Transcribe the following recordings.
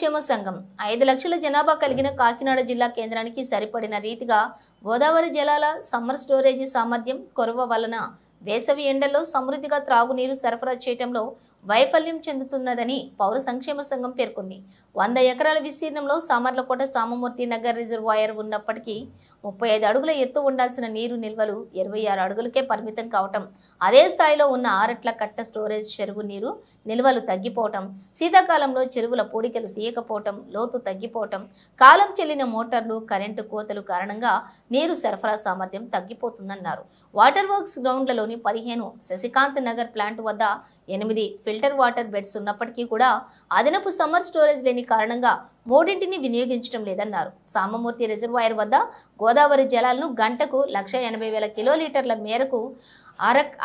సంక్షేమ సంఘం 5 లక్షల జనాభా కలిగిన కాకినాడ జిల్లా కేంద్రానికి సరిపడిన రీతిగా గోదావరి జలాల సమ్మర్ స్టోరేజీ సామర్థ్యం కొరవ వలన వేసవి ఎండల్లో సమృద్ధిగా త్రాగునీరు సరఫరా చేయడంలో వైఫల్యం చెందుతున్నదని పౌర సంక్షేమ సంఘం పేర్కొంది. 100 ఎకరాల విస్తీర్ణంలో సామర్లకోట సామమూర్తి నగర్ రిజర్వాయర్ ఉన్నప్పటికీ 35 అడుగుల ఎత్తు ఉండాల్సిన నీరు నిల్వలు 26 అడుగులకే పరిమితం కావటం, అదే స్థాయిలో ఉన్న ఆరట్ల కట్ట స్టోరేజ్ చెరువు నీరు నిల్వలు తగ్గిపోవటం, శీతాకాలంలో చెరువుల పూడికలు తీయకపోవటం, లోతు తగ్గిపోవటం, కాలం చెల్లిన మోటార్లు కరెంటు కోతలు కారణంగా నీరు సరఫరా సామర్థ్యం తగ్గిపోతుందన్నారు. వాటర్ వర్క్స్ గ్రౌండ్లలోని 15 శశికాంత్ నగర్ ప్లాంట్ వద్ద 8 ఫిల్టర్ వాటర్ బెడ్స్ ఉన్నప్పటికీ కూడా అదనపు సమ్మర్ స్టోరేజ్ లేని కారణంగా 3ంటిని వినియోగించడం లేదన్నారు. సామమూర్తి రిజర్వాయర్ వద్ద గోదావరి జలాలను గంటకు 1,80,000 కిలోలీటర్ల మేరకు,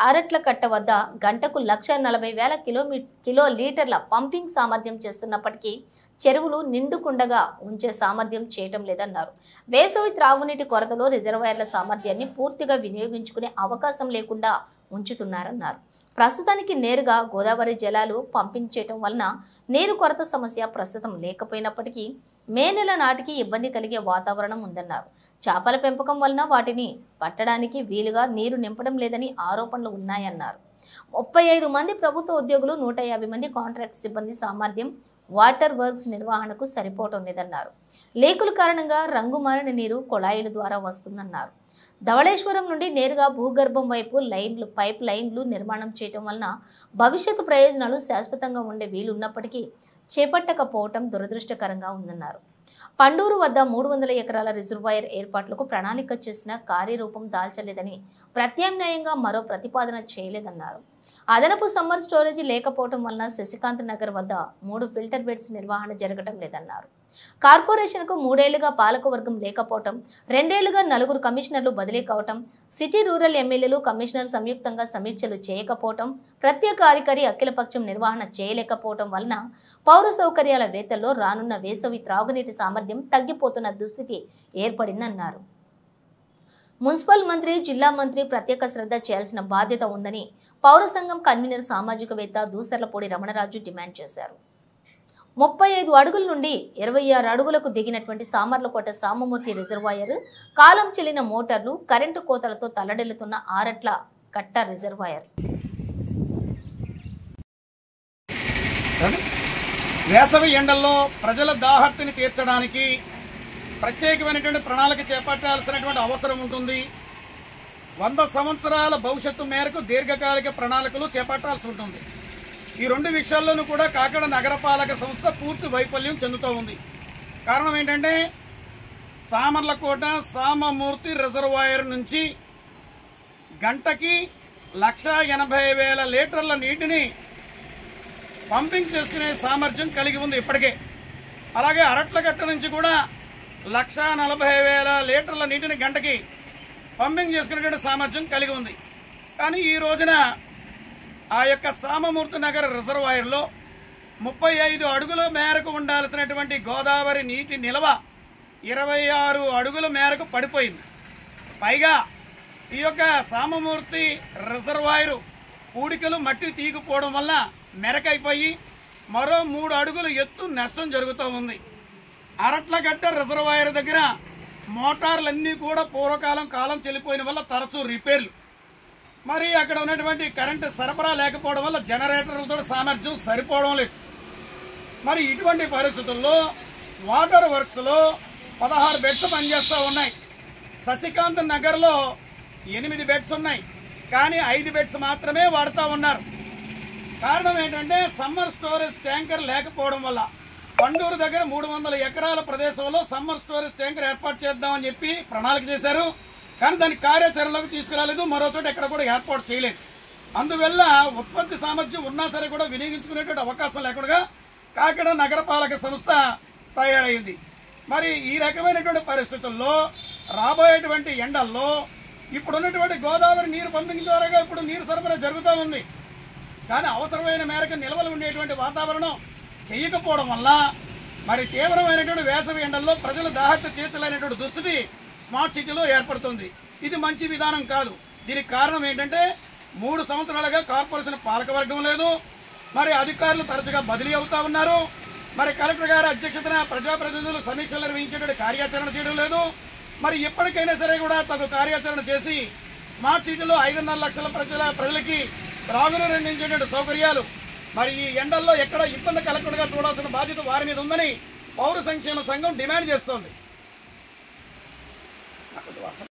ఆరట్ల కట్ట వద్ద గంటకు 1,40,000 కిలోలీటర్ల పంపింగ్ సామర్థ్యం చేస్తున్నప్పటికీ చెరువులు నిండుకుండగా ఉంచే సామర్థ్యం చేయటం లేదన్నారు. వేసవి త్రాగునీటి కొరతలో రిజర్వాయర్ల సామర్థ్యాన్ని పూర్తిగా వినియోగించుకునే అవకాశం లేకుండా ఉంచుతున్నారన్నారు. ప్రస్తుతానికి నేరుగా గోదావరి జలాలు పంపింగ్ చేయటం వలన నీరు కొరత సమస్య ప్రస్తుతం లేకపోయినప్పటికీ మే నెల నాటికి ఇబ్బంది కలిగే వాతావరణం ఉందన్నారు. చేపల పెంపకం వలన వాటిని పట్టడానికి వీలుగా నీరు నింపడం లేదని ఆరోపణలు ఉన్నాయన్నారు. 35 మంది ప్రభుత్వ ఉద్యోగులు, 150 మంది కాంట్రాక్ట్ సిబ్బంది సామర్థ్యం వాటర్ వర్క్స్ నిర్వహణకు సరిపోవటం లేదన్నారు. లీకుల కారణంగా రంగు మారిన నీరు కొళాయిల ద్వారా వస్తుందన్నారు. ధవళేశ్వరం నుండి నేరుగా భూగర్భం వైపు పైప్ లైన్లు నిర్మాణం చేయటం వలన భవిష్యత్తు ప్రయోజనాలు శాశ్వతంగా ఉండే వీలున్నప్పటికీ చేపట్టకపోవటం దురదృష్టకరంగా ఉందన్నారు. పండూరు వద్ద 300 ఎకరాల రిజర్వాయర్ ఏర్పాట్లకు ప్రణాళిక చేసిన కార్యరూపం దాల్చలేదని, ప్రత్యామ్నాయంగా మరో ప్రతిపాదన చేయలేదన్నారు. అదనపు సమ్మర్ స్టోరేజీ లేకపోవడం వలన శశికాంత్ నగర్ వద్ద 3 ఫిల్టర్ బెడ్స్ నిర్వహణ జరగటం లేదన్నారు. కార్పొరేషన్కు 3 ఏళ్లుగా పాలకవర్గం లేకపోవటం, 2 ఏళ్లుగా 4 కమిషనర్లు బదిలీ కావటం, సిటీ రూరల్ ఎమ్మెల్యేలు కమిషనర్ సంయుక్తంగా సమీక్షలు చేయకపోవటం, ప్రత్యేక అధికారి అఖిలపక్షం నిర్వహణ చేయలేకపోవటం వలన పౌర సౌకర్యాల వేతల్లో రానున్న వేసవి త్రాగునీటి సామర్థ్యం తగ్గిపోతున్న దుస్థితి ఏర్పడిందన్నారు. మున్సిపల్ మంత్రి, జిల్లా మంత్రి ప్రత్యేక శ్రద్ధ చేయాల్సిన బాధ్యత ఉందని పౌర సంఘం కన్వీనర్ సామాజికవేత్త దూసర్లపూడి రమణరాజు డిమాండ్ చేశారు. 35 అడుగుల నుండి 26 అడుగులకు దిగినటువంటి సామర్లకోట సామమూర్తి రిజర్వాయర్, కాలం చెల్లిన మోటార్లు, కరెంటు కోతలతో తల్లడిల్లుతున్న ఆరట్ల కట్ట రిజర్వాయర్. వేసవి ఎండల్లో ప్రజల దాహర్తిని తీర్చడానికి ప్రత్యేకమైనటువంటి ప్రణాళిక చేపట్టాల్సినటువంటి అవసరం ఉంటుంది. 100 సంవత్సరాల భవిష్యత్తు మేరకు దీర్ఘకాలిక ప్రణాళికలు చేపట్టాల్సి ఉంటుంది. ఈ 2 విషయాల్లోనూ కూడా కాకినాడ నగరపాలక సంస్థ పూర్తి వైఫల్యం చెందుతూ ఉంది. కారణం ఏంటంటే సామర్లకోట సామమూర్తి రిజర్వాయర్ నుంచి గంటకి 1,80,000 లీటర్ల నీటిని పంపింగ్ చేసుకునే సామర్థ్యం కలిగి ఉంది ఇప్పటికే. అలాగే అరట్లకట్ట నుంచి కూడా 1,40,000 లీటర్ల నీటిని గంటకి పంపింగ్ చేసుకునేటువంటి సామర్థ్యం కలిగి ఉంది. కానీ ఈ రోజున ఆ యొక్క సామమూర్తి నగర్ రిజర్వాయర్లో 35 అడుగుల మేరకు ఉండాల్సినటువంటి గోదావరి నీటి నిల్వ 26 అడుగుల మేరకు పడిపోయింది. పైగా ఈ యొక్క సామమూర్తి రిజర్వాయరు పూడికలు మట్టి తీగిపోవడం వల్ల మెరకైపోయి మరో 3 అడుగుల ఎత్తు నష్టం జరుగుతూ ఉంది. అరట్లగట్ట రిజర్వాయర్ దగ్గర మోటార్లన్నీ కూడా కాలం చెల్లిపోయిన వల్ల తరచూ రిపేర్లు, మరి అక్కడ ఉన్నటువంటి కరెంటు సరఫరా లేకపోవడం వల్ల జనరేటర్లతో సామర్థ్యం సరిపోవడం లేదు. మరి ఇటువంటి పరిస్థితుల్లో వాటర్ వర్క్స్లో 16 బెడ్స్ పనిచేస్తూ ఉన్నాయి. శశికాంత్ నగర్లో 8 బెడ్స్ ఉన్నాయి, కానీ 5 బెడ్స్ మాత్రమే వాడుతూ ఉన్నారు. కారణం ఏంటంటే సమ్మర్ స్టోరేజ్ ట్యాంకర్ లేకపోవడం వల్ల. పండూరు దగ్గర 300 ఎకరాల ప్రదేశంలో సమ్మర్ స్టోరేజ్ ట్యాంకర్ ఏర్పాటు చేద్దామని చెప్పి ప్రణాళిక చేశారు, కానీ దాని కార్యాచరణలోకి తీసుకురాలేదు. మరో చోట ఎక్కడ కూడా ఏర్పాటు చేయలేదు. అందువల్ల ఉత్పత్తి సామర్థ్యం ఉన్నా సరే కూడా వినియోగించుకునేటువంటి అవకాశం లేకుండా కాకినాడ నగరపాలక సంస్థ తయారైంది. మరి ఈ రకమైనటువంటి పరిస్థితుల్లో రాబోయేటువంటి ఎండల్లో ఇప్పుడున్నటువంటి గోదావరి నీరు పంపింగ్ ద్వారా ఇప్పుడు నీరు సరఫరా జరుగుతూ ఉంది. కానీ అవసరమైన మేరకు నిల్వలు ఉండేటువంటి వాతావరణం చేయకపోవడం వల్ల మరి తీవ్రమైనటువంటి వేసవి ఎండల్లో ప్రజలు దాహత తీర్చలేనటువంటి దుస్థితి స్మార్ట్ సిటీలో ఏర్పడుతుంది. ఇది మంచి విధానం కాదు. దీనికి కారణం ఏంటంటే 3 సంవత్సరాలుగా కార్పొరేషన్ పాలకవర్గం లేదు, మరి అధికారులు తరచుగా బదిలీ అవుతా ఉన్నారు. మరి కలెక్టర్ గారి అధ్యక్షతన ప్రజాప్రతినిధులు సమీక్షలు నిర్వహించేటువంటి కార్యాచరణ చేయడం లేదు. మరి ఎప్పటికైనా సరే కూడా తగు కార్యాచరణ చేసి స్మార్ట్ సిటీలో 5.5 లక్షల ప్రజలకి త్రాగునీరు అందించేటువంటి సౌకర్యాలు మరి ఈ ఎండల్లో ఎక్కడ ఇబ్బంది కలగకుండా చూడాల్సిన బాధ్యత వారి మీద ఉందని పౌర సంక్షేమ సంఘం డిమాండ్ చేస్తోంది.